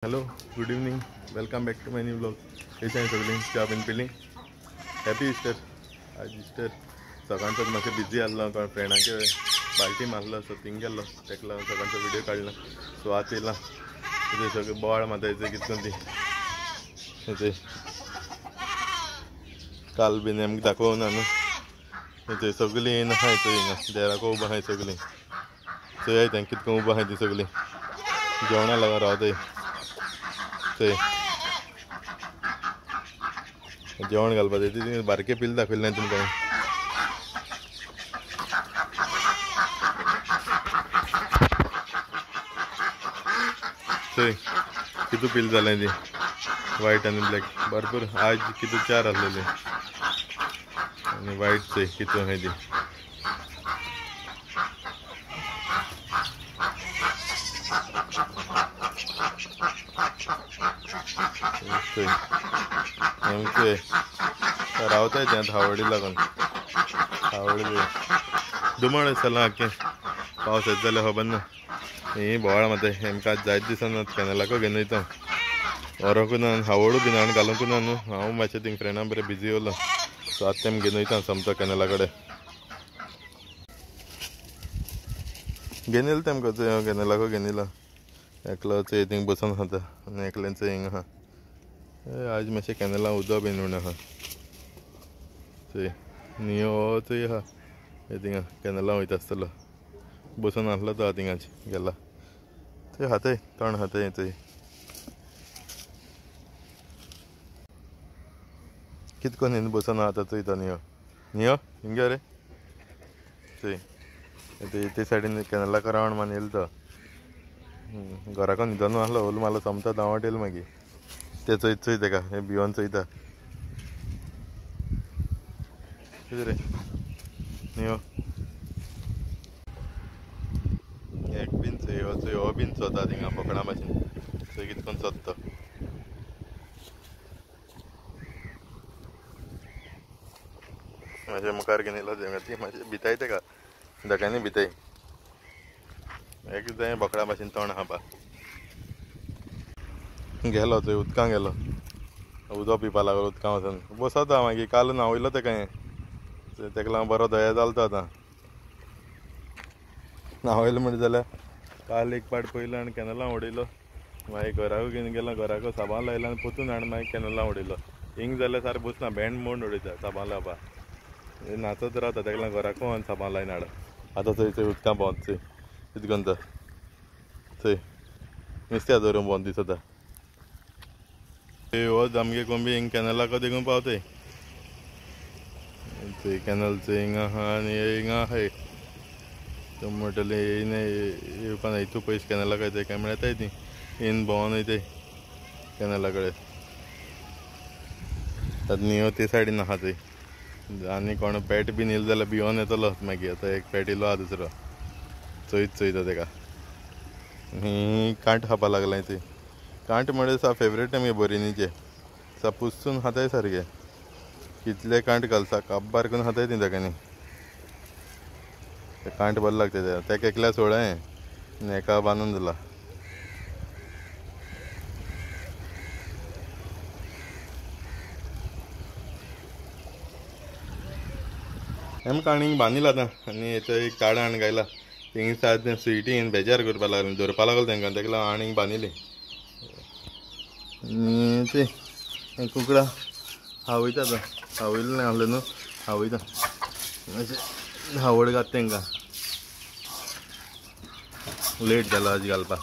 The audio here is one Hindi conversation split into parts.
hello good evening welcome back to my new blog कशें आहाय सगळीं च्या बीन पिलीं हॅपी इस्टर आज इस्टर सकाळचोच मातशें बिजी आसलो कारण फ्रेंडांचे पार्टी मारलो सो थिंग गेल्लो तेका लागून सकाळचो व्हिडिओ काडलो सो आतां येयलां तेजे सगळें बोवाळ मातायचें कितें ती तेजे काल बीन आमकां दाखोवना न्हू तेजे सगळीं येयन आहाय चोय हिंगा देराको उबो आहाय सगळीं चोय तें कितको उबो आहाय तीं सगळीं जेवणा लागून रावताय ते जेवण घालपाचें ती बारके पिल्ल दाखयलें ना तुमकां चोय कितू पिल्ल जालें ती व्हाईट आनी ब्लॅक भरपूर आज कितू 4 आसलेली आनी व्हाईट चोय कितू आहाय ती चोय रावताय तें आतां हावडी लागून हावडी दुमळ आसतलो आख्खें पावस येत जाल्यार खबर ना ही बोवाळ माताय आमकां आज जायत दिसना कॅनलाको घेवन वयता व्हरोंकू ना हावडू बीन हांवें घालूंकू ना न्हू हांव मातशें थिंग फ्रेंडां बरें बिजी उरलो सो आतां तेम घेवन वयता समतो कॅनला कडेन घेवन येयलो तेमकां चोय कॅनलाको घेवन येयलो एकलो चोय थिंग बसून खाता आनी एकल्यान चोय हिंगा आहा आज मातशें कॅनला उदक बीन उणें आहा चोय नियो चोय आहा थिंगा कॅनला वयता आसतलो बसून आसलो तो थिंगाच गेला थंय हातय तण हातय थंय कित कोन्न हिंगा बसून आहा चोय तो नियो नियो हिंगा रे चोय ते सायडीन कॅनलाको रावंड मान येयलो तो घराको न्हिदोन आसलो ओल मारलो सोमतो धांवट येयलो मागीर ते चोयत चोय तेका हें भिवोन चोयता कितें रे नियो एक बीन चोय हो बीन चोता थिंगा बोकडा भाशेन चोय कितें कोन्न चोत्ता तो मातशें मुखार घेवन येयलो तेंगा ती मातशें भिताय तेका दोगांयनी भिताय एक जाय बोकडा भाशेन तोंड आहा पा गेलो चोय उदकां गेलो उदक पिवपा लागलो उदकां वचोन बसता मागीर काल न्हावयलो तेका हें तेका लागून बरो दया जालो तो आतां न्हावयलो म्हणटा जाल्यार काल एक पाट पयलो आनी कॅनलां उडयलो मागीर घराको घेवन गेलो घराको साबान लायलो आनी पोतून हाडून मागीर कॅनलां उडयलो हिंग जाल्यार सारको बसना बँड मोड उडयता साबान लावपा नाचत रावता तेका लागून घराको व्हरून साबान लायन हाड आतां चोय चोय उदकां भोंवता चोय कितें कोन्न तो चोय नुस्त्या धरून भोंवता दिसता हो आमगे कोंबी हिंग कॅनलाको देगून पावताय चोय कॅनल चोय हिंगा आहा आनी हिंगा आहाय तो म्हणटले येयन येवपा ना हितू पयस कॅनलाको येताय काय म्हळ्यार येताय ती येयन भोंवोन वयताय कॅनला कडेन आतां नियो ते सायडीन आहा थंय आनी कोण पेट बीन येयलो जाल्यार भिवोन येतलो मागीर आतां एक पेट येयलो आहा दुसरो चोयत चोयता तेका कांट खावपा लागलाय थंय कांट म्हळ्यार सा फेवरेट आमगे बोरिनीचे सा पुसून खाताय सारके कितले कांट घालता काबार करून खाताय ती तेकांनी ते कांट बरें लागता तेका एकल्या सोळ्याय आनी एका बांदून दिला आमकां आनीक बांदिला आतां आनी एक काडा आनी गायला थिंग सारकें स्विटीन बेजार करपा लागलें धरपा लागलो तेंकां तेका लागून आनीक बांदिली आनी ते कुकडां हावयता आतां हावयलें आहलें न्हू हावयता मातशें हावड घात तेंकां लेट जालो आज घालपाक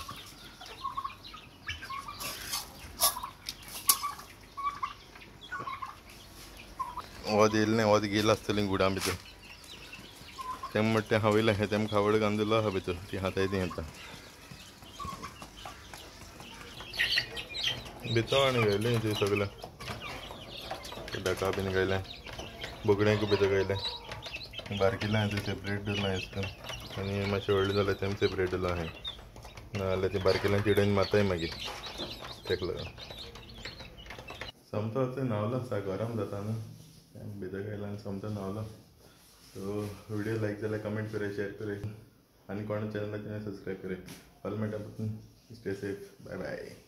वोद येयलें ना वोद गेलो आसतलीं गुडां भितर तेम म्हणटा तें हावयलें हें तेमकां हावड घालून दिलो आहा भितर ती खाताय तीं आतां भितर आनी घायलीं तीं सगळें डका बीन घायलें बोकड्यांकूय भितर घायलें बारकिलें आहा तें सेपरेट दवरलां हें आनी मातशें व्हडलें जाल्यार तेम सेपरेट दवरलां हांवें नाजाल्यार तीं बारकिल्यां चिडून मारताय मागीर तेका लागून सोमतो चोय न्हांवलो सा गरम जाता न्हू भितर घायलो आनी सोमतो न्हांवलो सो व्हिडियो लायक जाल्यार कमेंट कराय शेअर कराय आनी कोणा चॅनलाचें सब्सक्रायब कराय फाल्यां मेळटा स्टे सेफ बाय बाय